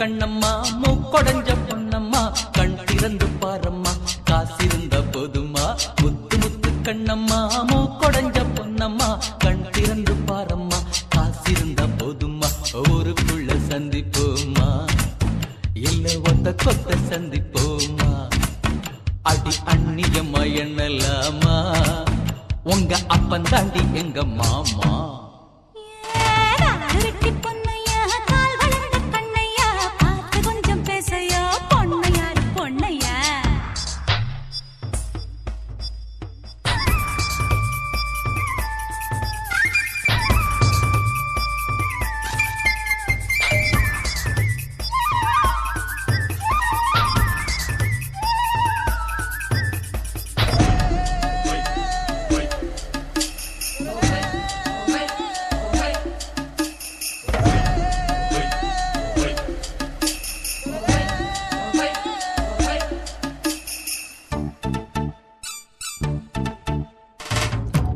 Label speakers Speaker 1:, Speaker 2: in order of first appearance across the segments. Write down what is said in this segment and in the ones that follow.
Speaker 1: கண்ணம்மா மூக்கொடைஞ்ச பொன்னம்மா கண் திறந்து பாரம்மா காசிருந்த போதுமா முத்து முத்து கண்ணம்மா மூக்கொடைஞ்ச பொன்னம்மா கண் திறந்து பாரம்மா காசிருந்த போதுமா ஊருக்குள்ள சந்திப்போமா இல்ல ஒத்த கொத்த சந்திப்போமா அடி அந்நியம்மா என்னலாமா உங்க அப்பன் தாண்டி எங்க மாமா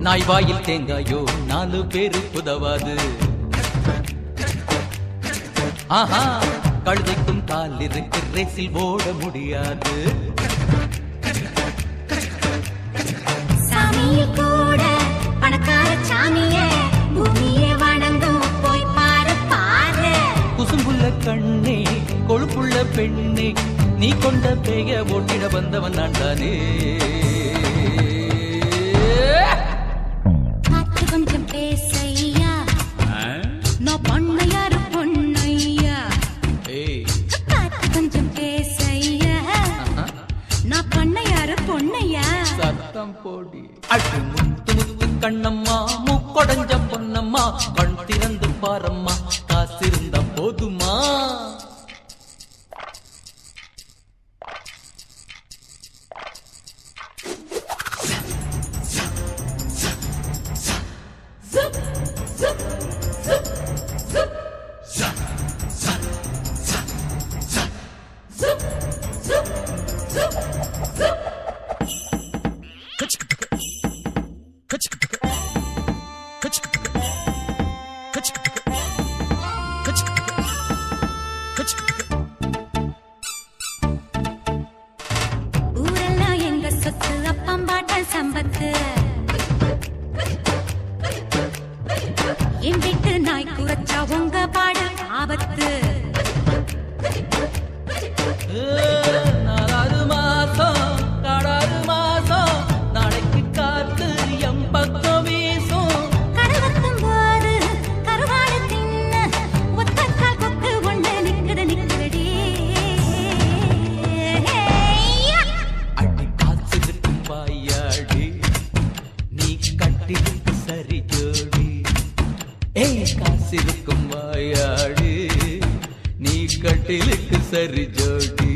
Speaker 1: நாய் வாயில் தேங்காயோ 4 பேரு புதவாது ஆஹா கழுதைக்கும் கால் இருக்கு ரேசில் ஓட முடியாது
Speaker 2: சாமியில் கூட பணக்கார சாமியே பூமியே வணங்கும் போய் பாரு பாரு
Speaker 1: குசும்புள்ள கண்ணே கொழுப்புள்ள பெண்ணே நீ கொண்ட பேய ஓட்டிட வந்தவன் நான் தானே போடி அடி முத்து முத்து கண்ணம்மா மூக்கொடைஞ்ச பொன்னம்மா கண் திறந்து பாரம்மா காசிருந்த போதுமா
Speaker 2: ஊரெல்லாம் எங்க சொத்து அப்பம்பாட்டம் சம்பத்து என் வீட்டு நாய் குறைச்சா உங்க பாடு ஆபத்து
Speaker 1: 4 மாசம் காடாறு மாசம் நாளைக்கு காத்து எம் பக்கம் வீசும்
Speaker 2: கடவத்தும் போது கருவாடு தின்ன ஒத்தக்கால் கொக்கு ஒண்ணு நிக்குதடி
Speaker 1: அடி காத்திருக்கும் வாயாடி நீ கட்டிருக்கு சரி ஜோடி ஏய் காசிருக்கும் வாயாடி நீ கட்டிலுக்கு சரி ஜோடி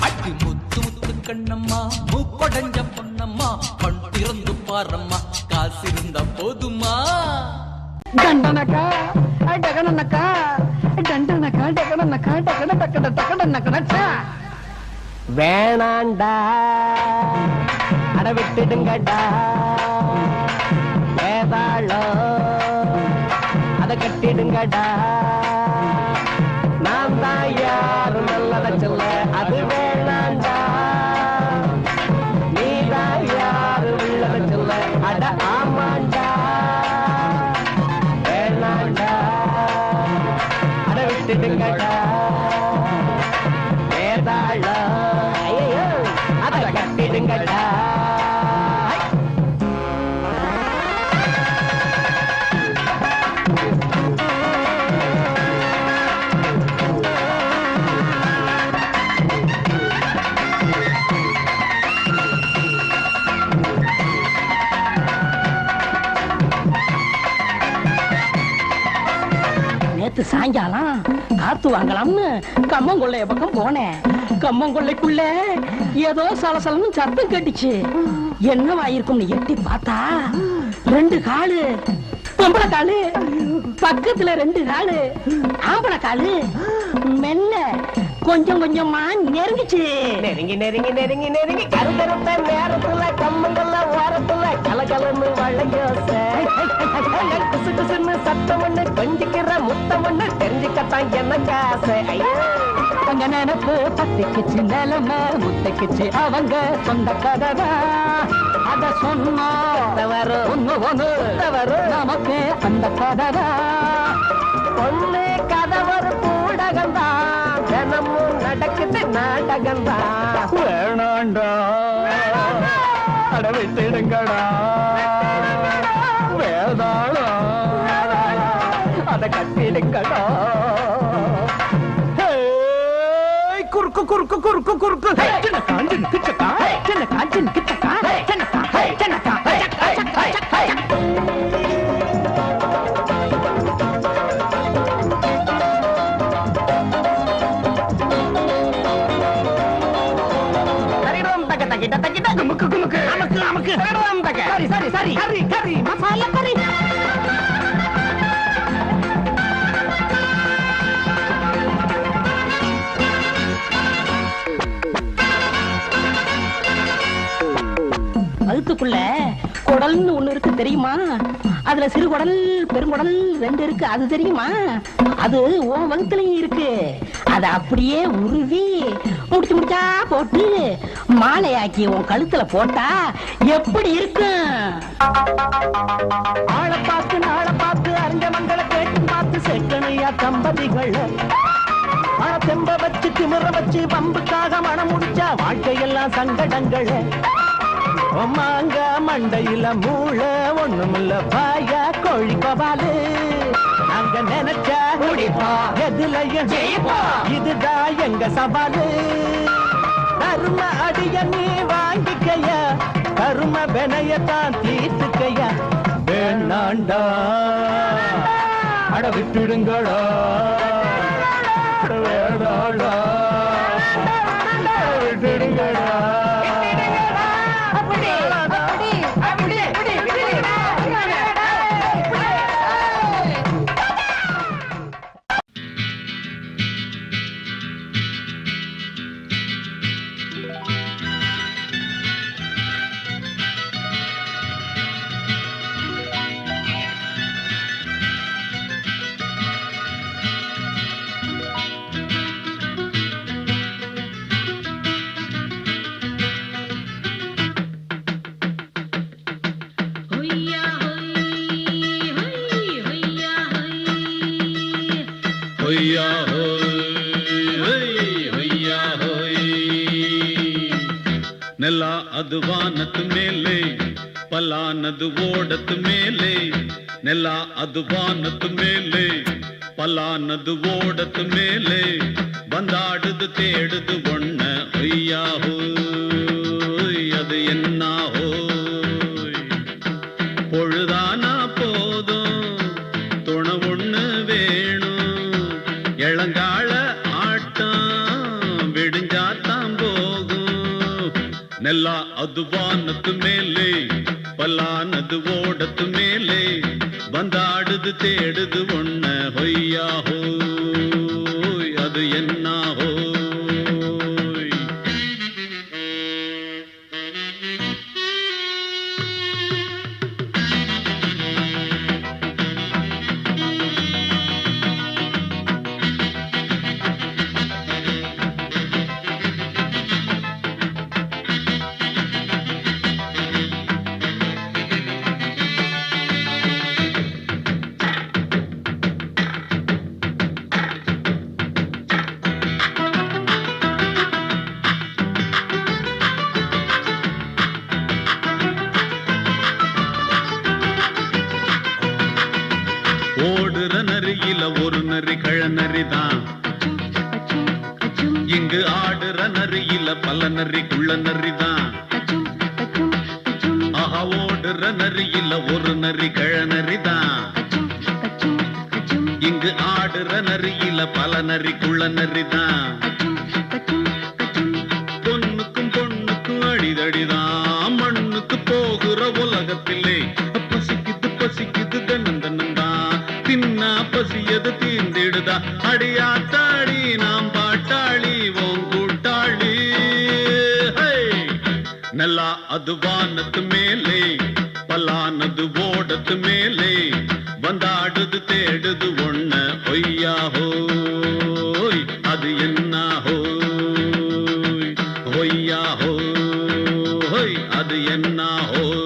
Speaker 1: அடி முத்து முத்து கண்ணம்மா மூக்கொடைஞ்ச பொன்னம்மா கண் திறந்து பாரம்மா காசிருந்த போதுமா
Speaker 3: டண்டனக்கா டகனனக்கா டண்டனக்கா டகனனக்கா டகன டக்கட டகடனக்கடச்சா வேணாண்டா அட விட்டுடுங்கடா ஏதாளோ அத கட்டிடுங்கடா நான் தான் யாரும் நல்லத சொல்ல அது வேணாண்டா நீ தான் யாரும் உள்ளத சொல்ல அட ஆமாண்டா வேணாண்டா அட விட்டுடுங்கடா ஏதாளோ ஐயோ அத கட்டிடுங்கடா நேத்து சாயங்காலம் காத்து வாங்கலாம்னு கம்மங்கொள்ளைய பக்கம் போனேன். கம்மங்கொள்ளைக்குள்ள ஏதோ சலசலன்னு சத்தம் கேட்டுச்சு. என்னவாயிருக்கும்னு எட்டி பார்த்தா 2 காலு பொம்பளை காலு, பக்கத்துல 2 காலு ஆம்பளை காலு. மெல்ல
Speaker 4: கொஞ்சம் கொஞ்சமா நெருங்கிச்சு.
Speaker 3: நெருங்கி நெருங்கி நெருங்கி நெருங்கி கருக்கருத்த நேரத்துல கம்மங்கள்ல ஓரத்துல கலகலன்னு வளையோச குசு குசுன்னு சத்தம் ஒண்ணு கொஞ்சிக்கிற முத்தம் ஒண்ணு தெரிஞ்சுக்கத்தான் எனக்கு ஆசை. ஐயோ
Speaker 4: தங்க நினைப்பு பத்திக்குச்சு, நிலைமை முத்தைக்குச்சு, அவங்க சொந்த கதவா அத சொன்னா
Speaker 3: வரும்
Speaker 4: ஒண்ணு ஒண்ணு
Speaker 3: வரும்
Speaker 4: நமக்கு அந்த கதவா.
Speaker 3: பொண்ணு கதை ஒரு கூடகம்தான், தினமும் நடக்குது நாடகம்தான்.
Speaker 4: வேணாண்டா அட விட்டுடுங்கடா வேதாளம் அத கட்டிடுங்கடா. குறுக்கு குறுக்கு குறுக்கு குறுக்கு சின்ன காஞ்சின் கிச்சக்கா சின்ன காஞ்சின் கிச்சக்கா சின்னக்கா சின்னக்கா சக்கா சக்கா சக்கா. சரி சரி கறி கறி மசாலா கறி. வகுத்துக்குள்ள குடல்னு ஒண்ணு இருக்கு தெரியுமா? அதுல சிறு குடல் பெருங்குடல் 2 இருக்கு, அது தெரியுமா? அது உன் வகுத்துலயும் இருக்கு. அத அப்படியே உருவி முடிச்சு முடிச்சா போட்டு மாலையாக்கி உன் கழுத்துல போட்டா எப்படி இருக்கும்? ஆளை பார்த்து நாளை பார்த்து அறிஞ்ச மங்களை கேட்டு பார்த்து செக்கனையா தம்பதிகள் தெம்ப வச்சு திமிர வச்சு பம்புக்காக மனம் முடிச்சா வாழ்க்கையெல்லாம் சங்கடங்கள். மாங்க மண்டையில மூள ஒண்ணுமில்ல பாயா கோழி பவாலு. நாங்க நினைச்சா முடிப்பா எதுலயும் ஜெயிப்பா, இதுதான் எங்க சவாலு. கரும அடிய நீ வாங்கிக்கையா, கரும வினையத்தான் தீர்த்துக்கையா. வேணாண்டா அட விட்டுடுங்கடா வேணாண்டா விட்டுடுங்கடா.
Speaker 5: ನೆಲ ಅದು ವಾನದ ಮೇಲೆ ಪಲಾನದು ಓಡದ ಮೇಲೆ ನೆಲ ಅದು ವಾನದ ಮೇಲೆ ಪಲಾನದು ಓಡದ ಮೇಲೆ ಬಂದಾಡುದು தேடுது ஒண்ண ஐயா ஹோய் அது என்ன ஹோய் பொழுதானா போதும் துணை ஒண்ணு வேணும் இளங்கால ஆட்டம் விடிஞ்சாத்தான் போகும் ನೆಲ ಅದು ವಾನದ ಮೇಲೆ ಪಲಾನದು ಓಡದ ಮೇಲೆ ಬಂದಾಡುದು தேடுது ஒண்ண ಹೊಯ್ಯಾ ಹೋಯ್ ಅದು என்ன ಹೋಯ್. ஓடுற நரியில ஒரு நரி கழநரிதான், இங்கு ஆடுற நரியில பல நரி குள்ள நரிதான். ஆஹா ஓடுற நரியில ஒரு நரி கழநரிதான், இங்கு ஆடுற நரியில பல நரி குள்ள நரிதான். பொண்ணுக்கும் பொண்ணுக்கும் அடிதடிதான், மண்ணுக்கு போகிற உலகத்திலே பசிக்குது பசிக்குது தன்னந்தன்னந்தான். தின்னா பசியது தீர்ந்திடுதா அடியாத்தாடி நாம் பாட்டாளி ஓம் கூட்டாளி நல்லா அது வானத்து மேலே பலானது ஓடத்து மேலே வந்தாடுது தேடுது ஒண்ண ஒய்யா ஹோய் அது என்ன ஹோய் ஒய்யா ஹோய் அது என்ன ஹோய்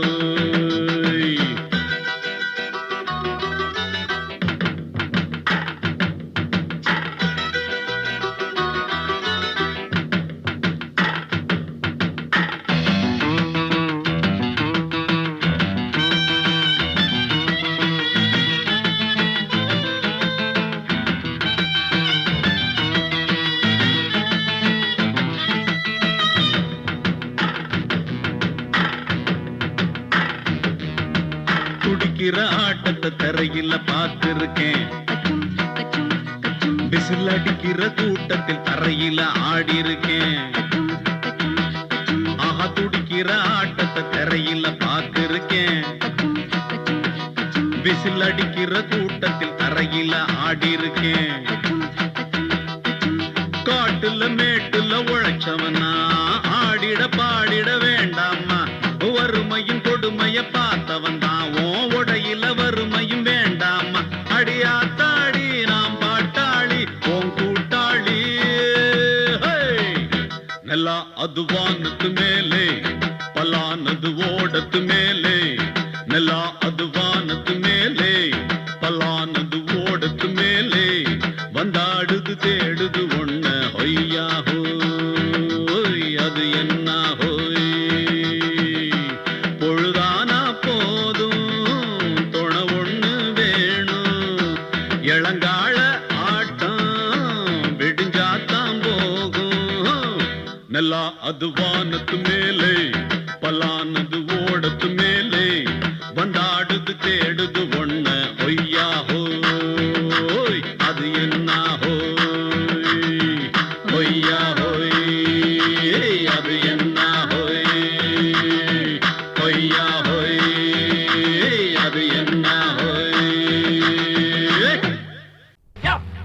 Speaker 5: துடிக்கிற ஆட்டத்தை தரையில பார்த்திருக்கேன் விசில் அடிக்கிற கூட்டத்தில் தரையில ஆடி இருக்கேன் ஆஹா துடிக்கிற ஆட்டத்தை தரையில பார்த்திருக்கேன் விசில் அடிக்கிற கூட்டத்தில் தரையில ஆடி இருக்கேன் காட்டுல மேட்டுல உழைச்சவனா ஆடிட பாடிட வேண்டாமா வறுமையின் கொடுமைய பார்த்தவன் தான் உடையில வறுமையும் வேண்டாமா அடியாத்தாடி நாம் பாட்டாளி ஓம் கூட்டாளி நல்லா அது வானத்து மேலே பலானது ஓடத்து மேலே நல்லா அது வானத்து மேலே பலானது ஓடத்து மேலே வந்தாடுது தேடுது ஒண்ண ஒய்யா ஹோய் அது என்ன ஹோய் பொழுதானா போதும் தொண ஒண்ணு வேணும் இளங்கால ஆட்டம் விடிஞ்சாத்தான் போகும் நல்லா அது வானத்து மேலே பலானது ஓடத்து மேலே வந்தாடுது தேடுது ஒண்ண ஒய்யா ஹோய் அது என்ன ஹோய் ஒய்யா ஹோய் அது என்ன ஹோய் ஒய்யா ஹோய் அது என்ன ஹோய்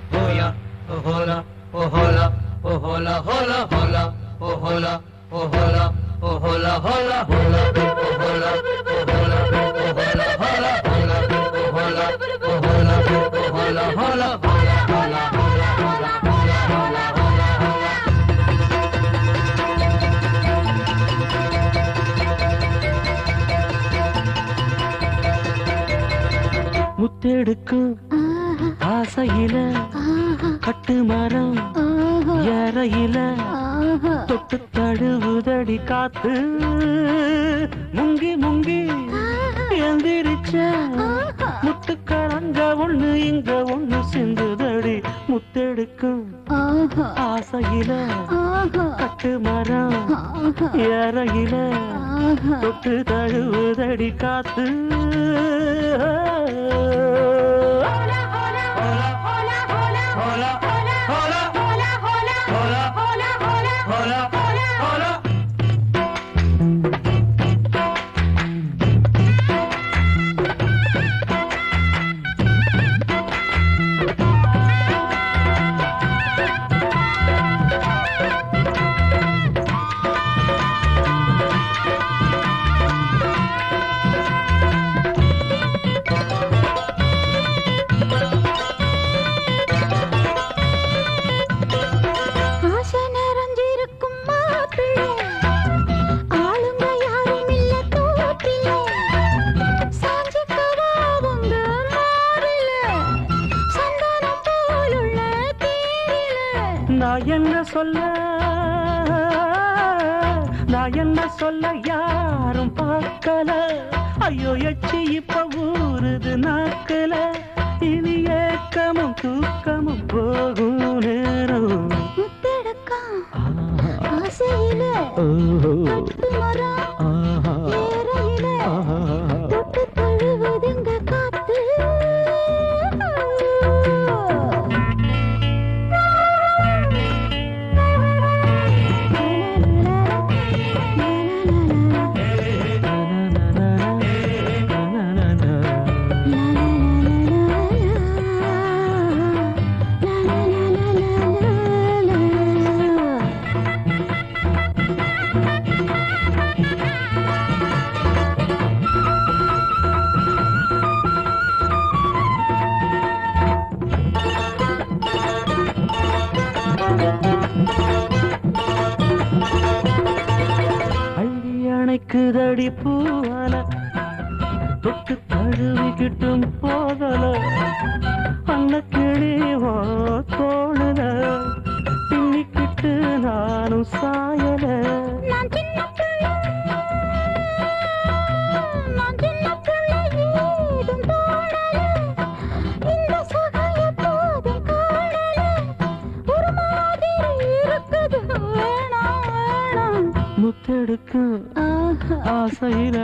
Speaker 1: Hoya, oh hola, oh hola, oh hola, hola, hola, oh hola, oh hola, oh hola, hola, hola, oh hola, oh hola, oh hola, hola, hola, oh hola, oh hola, oh hola, hola, hola, hola,
Speaker 3: முத்தெடுக்கும் ஆசையில கட்டு மரம் ஏறையில தொட்டு தழுவுதடி காத்து முங்கி முங்கி எந்திரிச்ச முட்டுக்களங்க ஒண்ணு இங்க ஒண்ணு சிந்துதடி முத்தெடுக்கும் ஆசையில கட்டு மரம் ஏறையில தொட்டு தழுவுதடி காத்து நான் என்ன சொல்ல யாரும் பார்க்கல ஐயோ எச்சி இப்ப ஊறுது நாக்கல இனி ஏக்கமும் தூக்கமும் போகும் நேரம் ஆசையில தொட்டு தழுவுதுங்க காத்து இருக்குதடி பூவால தொட்டு தழுவிக்கிட்டும் போதல அன்ன கிளிவோ தோணுல பின்னிக்கிட்டு நானும் சாயல முத்தெடுக்கும் ஆசையில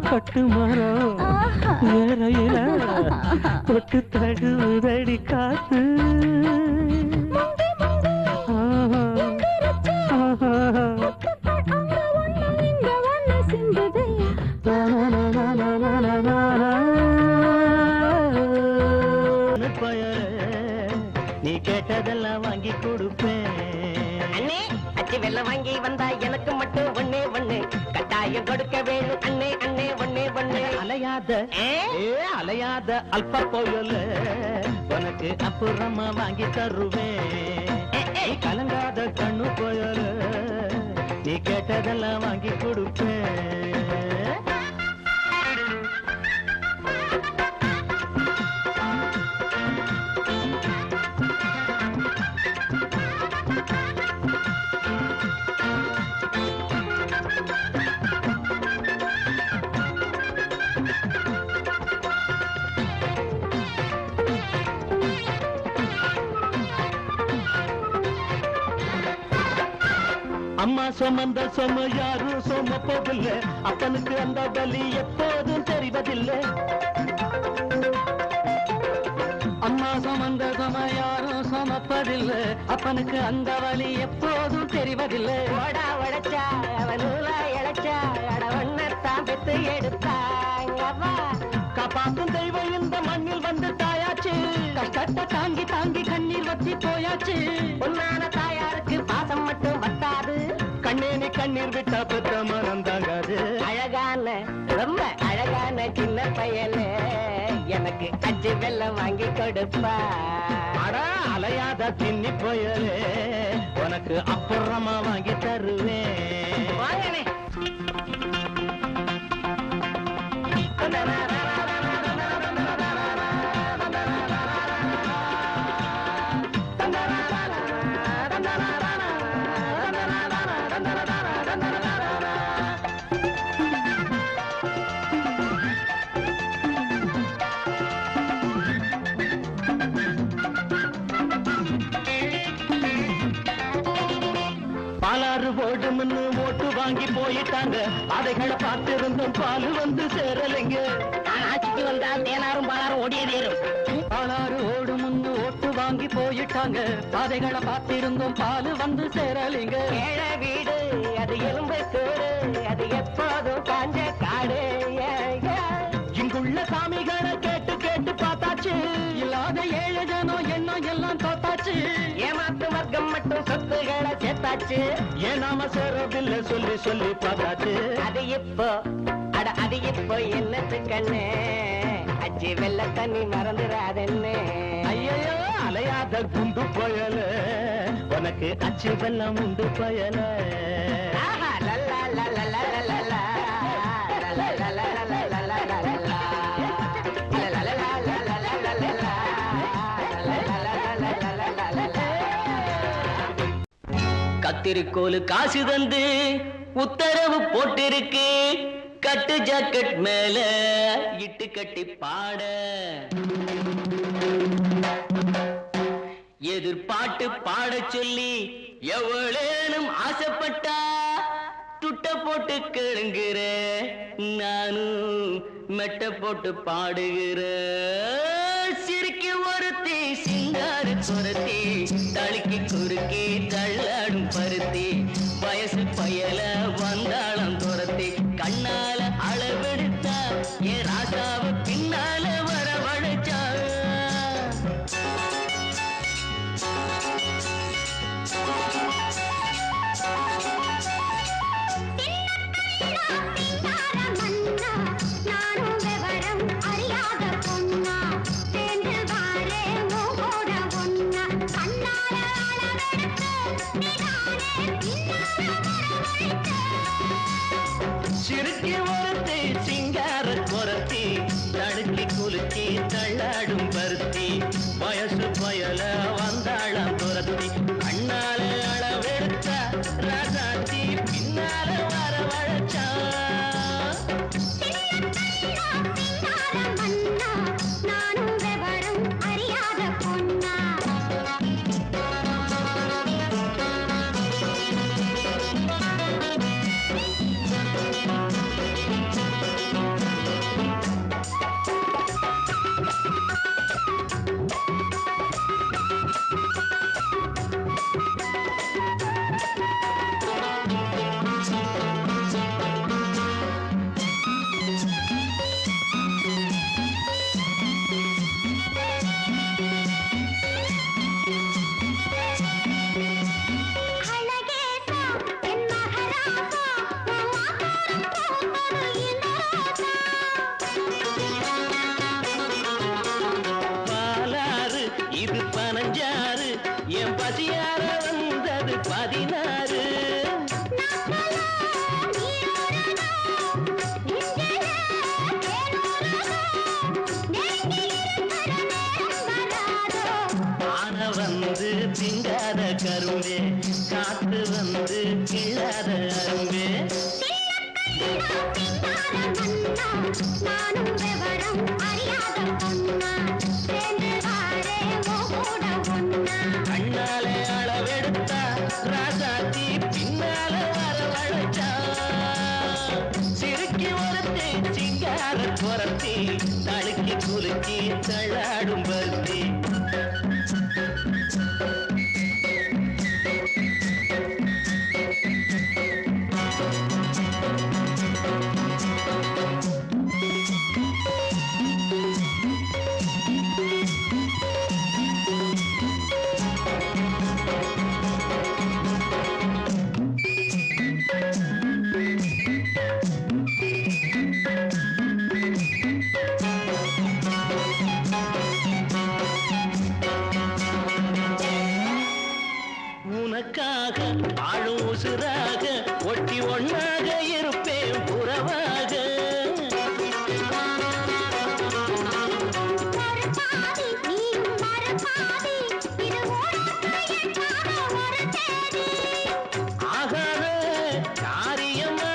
Speaker 3: கட்டு மரம் வேறையில தொட்டு தழுவுதடி காத்து நீ கேட்டதெல்லாம் வாங்கி கொடுப்பேன்
Speaker 4: அண்ணே அச்சி வெள்ளம் வாங்கி வந்தா எனக்கு மட்டும் ஒண்ணே ஒண்ணு கட்டாயம் கொடுக்க வேணும் அண்ணே அண்ணே ஒண்ணே ஒண்ணு
Speaker 3: அலையாத அலையாத அல்ப போயல உனக்கு அப்புறமா வாங்கி தருவேன் கலங்காத கண்ணு போயல நீ கேட்டதெல்லாம் வாங்கி கொடுப்பேன் அம்மா சுமந்த சும யாரும் சுமப்பதில்லை அப்பனுக்கு அந்த வலி எப்போதும் தெரிவதில்லை அம்மா சுமந்த சும யாரும் சுமப்பதில்லை அப்பனுக்கு அந்த வலி எப்போதும் தெரிவதில்லை
Speaker 4: ஓடா உழைச்சா அவன் நூலா இழைச்சா அட ஒன்னத்தான் பெத்து எடுத்தாங்கவா
Speaker 3: காப்பாத்தும் தெய்வம் இந்த மண்ணில் வந்து தாயாச்சு கஷ்டத்தை தாங்கி தாங்கி கண்ணீர் வத்தி போயாச்சு
Speaker 4: உன்னான தாயாருக்கு பாசம் மட்டும் வட்டாது
Speaker 3: கண்ணேனி கண்ணீர் விட்டா பெற்ற மனம் தாங்காது
Speaker 4: அழகான ரொம்ப அழகான சின்ன பையனே எனக்கு அச்சு வெள்ளம் வாங்கி கொடுப்பா
Speaker 3: அடா அலையாத தின்னி போயலே உனக்கு அப்புறமா வாங்கி தருவேன்
Speaker 4: வாங்கனே
Speaker 3: பாலாறு ஓடும்னு ஓட்டு வாங்கி போயிட்டாங்க அதைகளை பார்த்திருந்தும் பால் வந்து சேரலைங்க
Speaker 4: ஆட்சிக்கு வந்தா தேனாரும் பாலாரும் ஓடியதேரும்
Speaker 3: பாலாறு ஓடும்னு ஓட்டு வாங்கி போயிட்டாங்க பாதைகளை பார்த்திருந்தும் பால் வந்து சேரலைங்க
Speaker 4: ஏழை வீடு அது எலும்பு கூடு அது எப்போதும் காஞ்ச காடு
Speaker 3: இங்குள்ள சாமிகளை கேட்டு கேட்டு பார்த்தாச்சு இல்லாத ஏழு ஜனம் எண்ணம் எல்லாம் தோத்தாச்சு
Speaker 4: ஏமாத்து வர்க்கம் மட்டும் சொத்துகளை சேர்த்தாச்சு
Speaker 3: ஏன் நாம சேரவில்லை சொல்லி சொல்லி பார்த்தாச்சு
Speaker 4: அது இப்போ அட அது இப்போ என்னத்து கண்ணு அச்சி வெள்ள தண்ணி மறந்துடாதென்னு
Speaker 3: ஐயோ அலையாத குண்டு பயல உனக்கு அச்சு வெள்ளம் உண்டு பயல
Speaker 4: ஆஹா லல்லா லல்லா லல்லா லல்லா
Speaker 1: கத்திரிக்கோலு காசு தந்து உத்தரவு போட்டிருக்கு கட்டு ஜாக்கெட் மேல இட்டு கட்டி பாட எதிர்பாட்டு பாட சொல்லி எவ்வளேனும் ஆசைப்பட்டா துட்ட போட்டு கேளுங்கிற நானும் மெட்ட போட்டு பாடுகிற சிரிக்கு ஒருத்தி சிங்காரு குரத்தி தளிக்கு குறுக்கி தள்ளாடும் பருத்தி வயசு பயல வந்தாளம் துரத்தி கண்ணால அளவெடுத்தா ஏ ராசாவ பின்னால வரவழைச்சா
Speaker 2: நீ
Speaker 6: பருத்தி வயசு பயல வந்தாளம் துரத்தி அண்ணால அளவெடுத்த ராசாத்தி பின்னால வரவழைச்சா
Speaker 2: நானும் விவரம் அறியாத பொன்னா
Speaker 6: பாலாறு இது 15 என் பசியார வந்தது 16 ஆன வந்து திங்காத கரும்பே காத்து வந்து கிள்ளாத அரும்பே
Speaker 2: நானும் விவரம் அறியாத பொன்னா சேர்ந்து வாரே கூட ஒன்னா
Speaker 6: அண்ணாலே அளவெடுத்தா ராசாத்தி பின்னால வரவழைச்சா சிறுக்கி ஒருத்தி சிங்கார துரத்தி தழுக்கி குலுக்கி தள்ளாடும் பருத்தி உனக்காக ஆளும் உசுராக ஒட்டி ஒன்னாக இருப்பேன் புறவாக
Speaker 2: மறுபாதி நீயும் மறுபாதி இது ஓடாத ஒரு தேதி
Speaker 6: ஆகாத காரியம்மா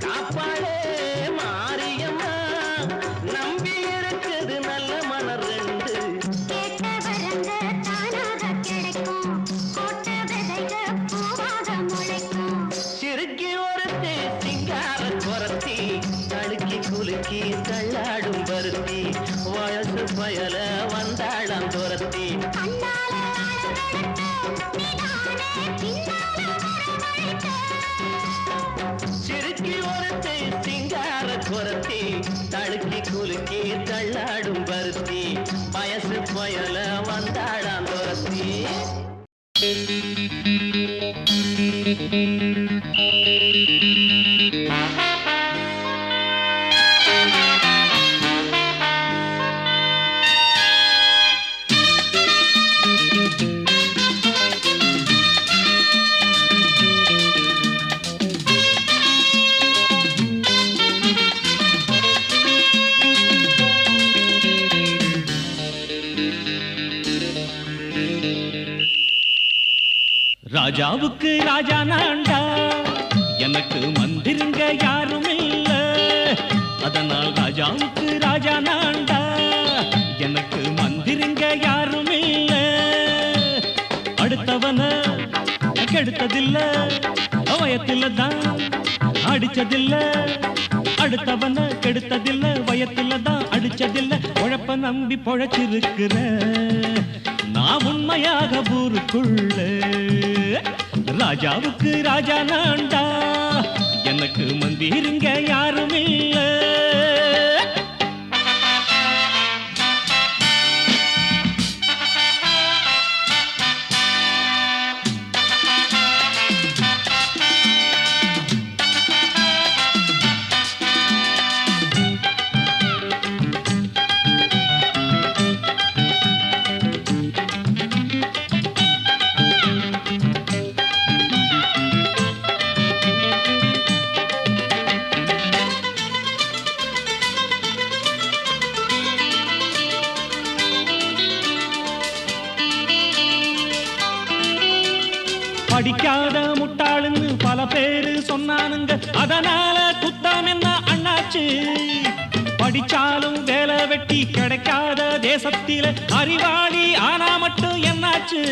Speaker 6: காப்பாளே மாரியம்மா நம்பி இருக்குது நல்ல மலர் ரெண்டு
Speaker 2: கேட்ட வரங்க தானாக கிடைக்கும் போட்ட விதைக பூவாக முளைக்கும்
Speaker 6: சிறுக்கி ஒருத்தி சிங்கார குரத்தி தழுக்கி குலுக்கி தள்ளாடும் பருத்தி வயசு பயல வந்தாளம் துரத்தி
Speaker 2: கண்ணால அளவெடுத்து நீதானே பின்னால வரவழைத்த
Speaker 6: சிறுக்கி ஒருத்தி சிங்கார குரத்தி தழுக்கி குலுக்கி தள்ளாடும் பருத்தி வயசு பயல வந்தாளம் துரத்தி
Speaker 5: ராஜாவுக்கு ராஜா நான்டா எனக்கு மந்திருங்க யாரும் இல்ல அதனால் ராஜாவுக்கு ராஜா நான்டா எனக்கு மந்திருங்க யாரும் இல்ல அடுத்தவன கெடுத்ததில்ல வயத்தில தான் அடிச்சதில்ல அடுத்தவன கெடுத்ததில்ல வயத்தில தான் அடிச்சதில்ல உழப்ப நம்பி பொழைச்சிருக்கிற நான் உண்மையாக ஊருக்குள்ள ராஜாவுக்கு ராஜா நான்டா எனக்கு மந்திருங்க யாரும் இல்ல
Speaker 7: படிக்காத முட்டாளுன்னு பல பேரு சொன்னானுங்க, அதனால குத்தம் என்ன அண்ணாச்சு? படிச்சாலும் வேலை வெட்டி கிடைக்காத தேசத்தில அறிவாளி ஆனா மட்டும் என்னாச்சு?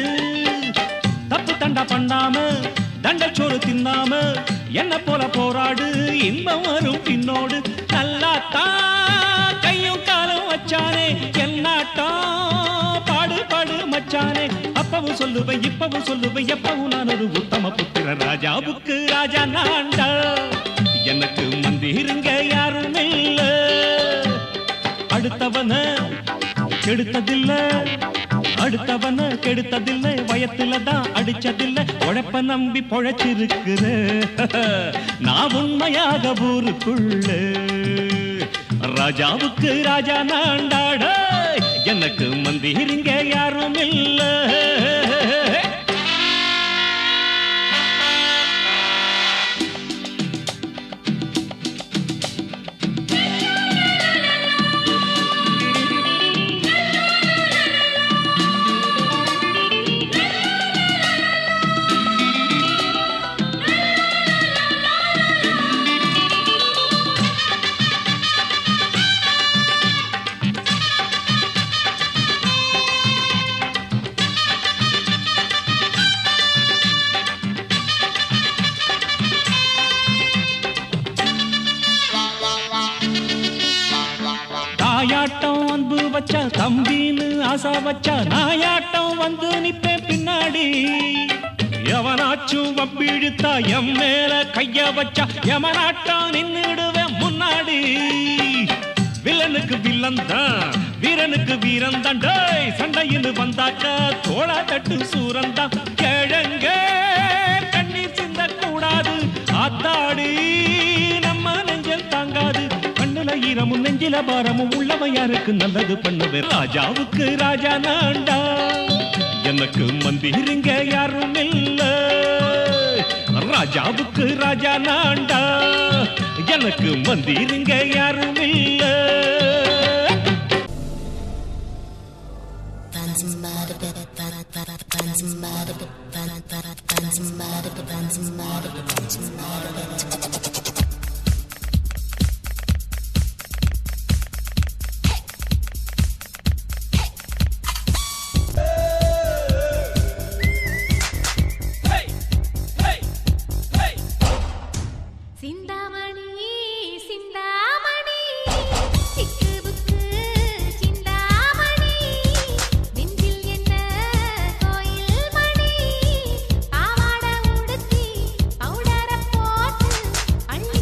Speaker 7: தப்பு தண்டா பண்ணாம தண்டச்சோறு தின்னாம என்ன போல போராடு, இன்பம் வரும் பின்னோடு. நல்லாத்தான் கையும் காலும் வச்சானே, என்னாட்டா பாடு பாடு மச்சானே. அப்பவும் சொல்லுவேன் இப்பவும் சொல்லுவேன், எப்பவும் நான் ஒரு உத்தம புத்திர. ராஜாவுக்கு ராஜா நான்டா, எனக்கு மந்திருங்க யாரும் இல்ல. அடுத்தவன கெடுத்ததில்ல, அடுத்தவன கெடுத்ததில்லை, வயத்துல தான் அடிச்சதில்லை. உழைப்ப நம்பி பொழைச்சிருக்கிற நான் உண்மையாக ஊருக்குள்ள. ராஜாவுக்கு ராஜா நான்டாட, எனக்கு மந்திரிங்க யாரும் இல்ல. தாயாட்டம் அன்பு வச்சா தம்பின்னு ஆசா வச்சா, நாயாட்டம் வந்து நிப்பேன் பின்னாடி. எவனாச்சும் வம்பிழுத்தா எம் மேல கைய வச்சா, எவனாட்டம் நின்னுடுவேன் முன்னாடி. வில்லனுக்கு வில்லன் தான், வீரனுக்கு வீரன் தான். சண்டைன்னு வந்தாக்கா தோளா தட்டு சூரன் தான். கிழங்க கண்ணீர் சிந்த கூடாது, ஆத்தாடி நம்ம நெஞ்சல் தாங்காது. ஈரமும் நெஞ்சில பாரமும் உள்ளவன் யாருக்கு நல்லது பண்ணுவேன். ராஜாவுக்கு ராஜா நான்டா, எனக்கு மந்திரிங்க யாரும் இல்ல. ராஜாவுக்கு ராஜா நான்டா, எனக்கு மந்திரிங்க யாரும் இல்ல.
Speaker 2: அள்ளி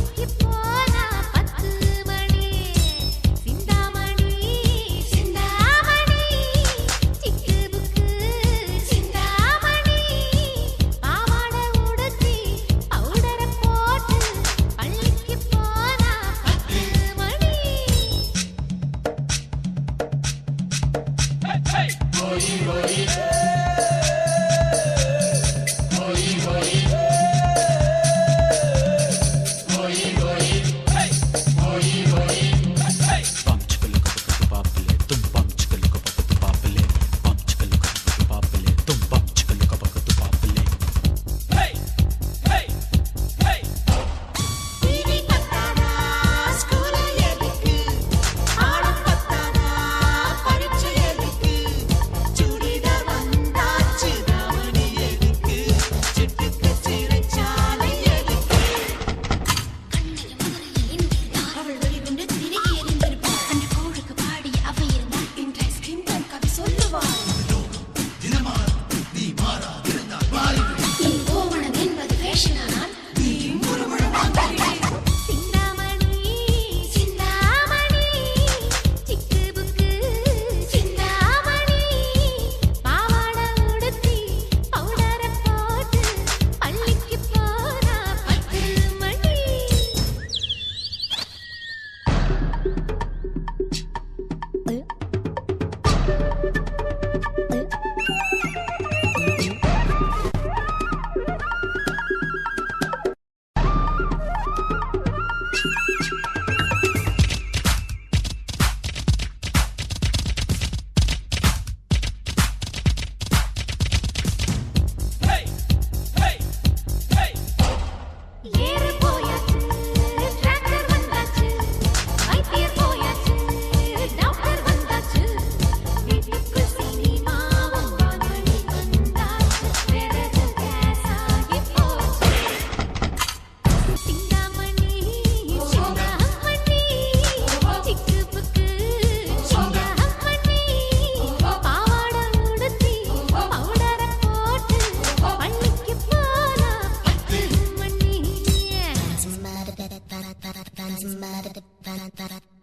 Speaker 8: It's mad at the